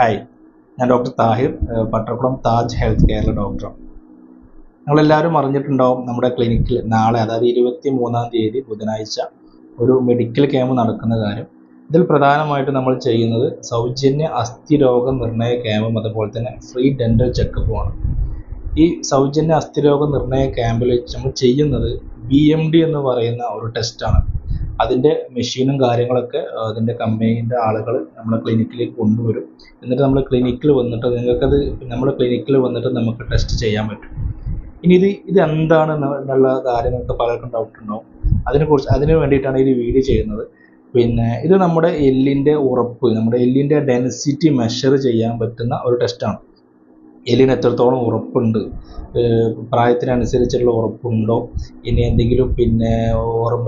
Hi, ഞാൻ doctor Thahir, പട്ടക്കുളം Taj health കെയറിലെ ഡോക്ടറാണ്. നിങ്ങളെല്ലാവരും അറിഞ്ഞിട്ടുണ്ടാവും, നമ്മുടെ ക്ലിനിക്കിൽ നാളെ, അതായത് 23-ാം തീയതി ബുധനാഴ്ച ഒരു മെഡിക്കൽ ക്യാമ്പ് നടക്കുന്ന കാര്യം. ഇതിൽ പ്രധാനമായിട്ട് നമ്മൾ ചെയ്യുന്നത് സൗജന്യ അസ്ഥിരോഗ നിർണയ ക്യാമ്പും അതുപോലെ തന്നെ ഫ്രീ ഡെൻ്റൽ ചെക്കപ്പുമാണ്. ഈ സൗജന്യ അസ്ഥിരോഗ നിർണയ ക്യാമ്പിൽ നമ്മൾ ചെയ്യുന്നത് BMD എന്ന് പറയുന്ന ഒരു ടെസ്റ്റാണ്. അതിൻ്റെ മെഷീനും കാര്യങ്ങളൊക്കെ അതിൻ്റെ കമ്പനീൻ്റെ ആളുകൾ നമ്മുടെ ക്ലിനിക്കിലേക്ക് കൊണ്ടുവരും. എന്നിട്ട് നമ്മൾ ക്ലിനിക്കിൽ വന്നിട്ട് നമ്മുടെ ക്ലിനിക്കിൽ വന്നിട്ട് നമുക്ക് ടെസ്റ്റ് ചെയ്യാൻ പറ്റും. ഇനി ഇത് എന്താണെന്നുള്ള കാര്യങ്ങൾക്ക് പലർക്കും ഡൗട്ട് ഉണ്ടാവും. അതിന് വേണ്ടിയിട്ടാണ് ഈ വീഡിയോ ചെയ്യുന്നത്. ഇത് നമ്മുടെ എല്ലിൻ്റെ ഉറപ്പ്, നമ്മുടെ എല്ലിൻ്റെ ഡെൻസിറ്റി മെഷർ ചെയ്യാൻ പറ്റുന്ന ഒരു ടെസ്റ്റാണ്. എല്ലിന് എത്രത്തോളം ഉറപ്പുണ്ട്, പ്രായത്തിനനുസരിച്ചുള്ള ഉറപ്പുണ്ടോ, ഇനി എന്തെങ്കിലും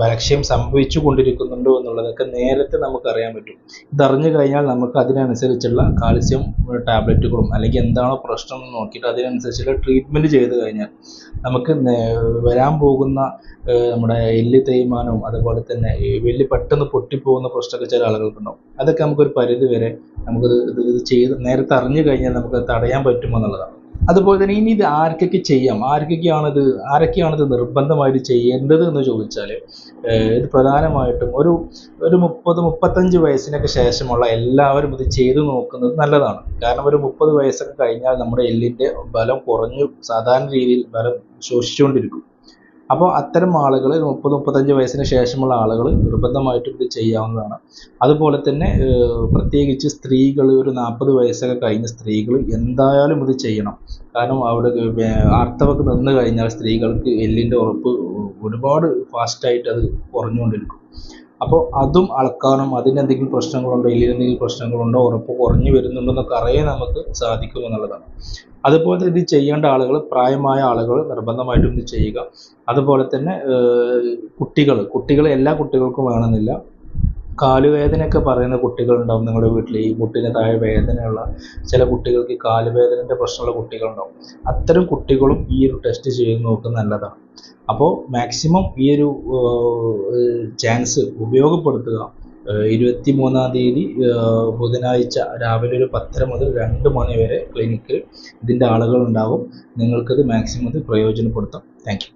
ബലക്ഷ്യം സംഭവിച്ചു കൊണ്ടിരിക്കുന്നുണ്ടോ എന്നുള്ളതൊക്കെ നേരത്തെ നമുക്കറിയാൻ പറ്റും. ഇതറിഞ്ഞു കഴിഞ്ഞാൽ നമുക്ക് അതിനനുസരിച്ചുള്ള കാൽസ്യം ടാബ്ലറ്റുകളും അല്ലെങ്കിൽ എന്താണോ പ്രശ്നം എന്ന് നോക്കിയിട്ട് അതിനനുസരിച്ചുള്ള ട്രീറ്റ്മെൻറ്റ് ചെയ്ത് കഴിഞ്ഞാൽ നമുക്ക് വരാൻ പോകുന്ന നമ്മുടെ എല്ല് തേയ്മാനവും അതുപോലെ തന്നെ എല്ല് പെട്ടെന്ന് പൊട്ടിപ്പോകുന്ന പ്രശ്നമൊക്കെ ചില ആളുകൾക്കുണ്ടാവും. അതൊക്കെ നമുക്കൊരു പരിധി വരെ ഇത് ചെയ്ത് നേരത്തെ അറിഞ്ഞു കഴിഞ്ഞാൽ നമുക്ക് തടയാൻ പറ്റുമെന്നുള്ളതാണ്. അതുപോലെ തന്നെ ഇനി ഇത് ആർക്കൊക്കെ ചെയ്യാം, ആരൊക്കെയാണിത് നിർബന്ധമായിട്ട് ചെയ്യേണ്ടത് എന്ന് ചോദിച്ചാൽ, ഇത് പ്രധാനമായിട്ടും ഒരു 30-35 വയസ്സിനൊക്കെ ശേഷമുള്ള എല്ലാവരും ഇത് ചെയ്തു നോക്കുന്നത് നല്ലതാണ്. കാരണം ഒരു 30 വയസ്സൊക്കെ കഴിഞ്ഞാൽ നമ്മുടെ എല്ലിൻ്റെ ബലം കുറഞ്ഞു സാധാരണ രീതിയിൽ ബലം ശോഷിച്ചുകൊണ്ടിരിക്കും. അപ്പോൾ അത്തരം ആളുകൾ 30-35 വയസ്സിന് ശേഷമുള്ള ആളുകൾ നിർബന്ധമായിട്ടും ഇത് ചെയ്യാവുന്നതാണ്. അതുപോലെ തന്നെ പ്രത്യേകിച്ച് സ്ത്രീകൾ, ഒരു 40 വയസ്സൊക്കെ കഴിഞ്ഞ സ്ത്രീകൾ എന്തായാലും ഇത് ചെയ്യണം. കാരണം അവിടെ ആർത്തവമൊക്കെ നിന്ന് കഴിഞ്ഞാൽ സ്ത്രീകൾക്ക് എല്ലിൻ്റെ ഉറപ്പ് ഒരുപാട് ഫാസ്റ്റായിട്ട് അത് കുറഞ്ഞുകൊണ്ടിരിക്കും. അപ്പോൾ അതും അളക്കാനും അതിനെന്തെങ്കിലും പ്രശ്നങ്ങളുണ്ടോ, എല്ലിനെന്തെങ്കിലും പ്രശ്നങ്ങളുണ്ടോ, ഉറപ്പ് കുറഞ്ഞു വരുന്നുണ്ടോ എന്നൊക്കെ അറിയാൻ നമുക്ക് സാധിക്കും എന്നുള്ളതാണ്. അതുപോലെ ഇത് ചെയ്യേണ്ട ആളുകൾ, പ്രായമായ ആളുകൾ നിർബന്ധമായിട്ടും ഇത് ചെയ്യുക. അതുപോലെ തന്നെ കുട്ടികൾ എല്ലാ കുട്ടികൾക്കും വേണമെന്നില്ല. കാലുവേദനയൊക്കെ പറയുന്ന കുട്ടികളുണ്ടാവും നിങ്ങളുടെ വീട്ടിൽ. ഈ മുട്ടിന് താഴെ വേദനയുള്ള ചില കുട്ടികൾക്ക്, കാലുവേദനയുടെ പ്രശ്നമുള്ള കുട്ടികളുണ്ടാവും. അത്തരം കുട്ടികളും ഈ ഒരു ടെസ്റ്റ് ചെയ്ത് നോക്കുന്നത് നല്ലതാണ്. അപ്പോൾ മാക്സിമം ഈ ഒരു ചാൻസ് ഉപയോഗപ്പെടുത്തുക. 23-ാം തീയതി ബുധനാഴ്ച രാവിലെ ഒരു 10:30 മുതൽ 2 മണി വരെ ക്ലിനിക്കിൽ ഇതിൻ്റെ ആളുകളുണ്ടാകും. നിങ്ങൾക്കത് മാക്സിമം പ്രയോജനപ്പെടുത്താം. Thank you.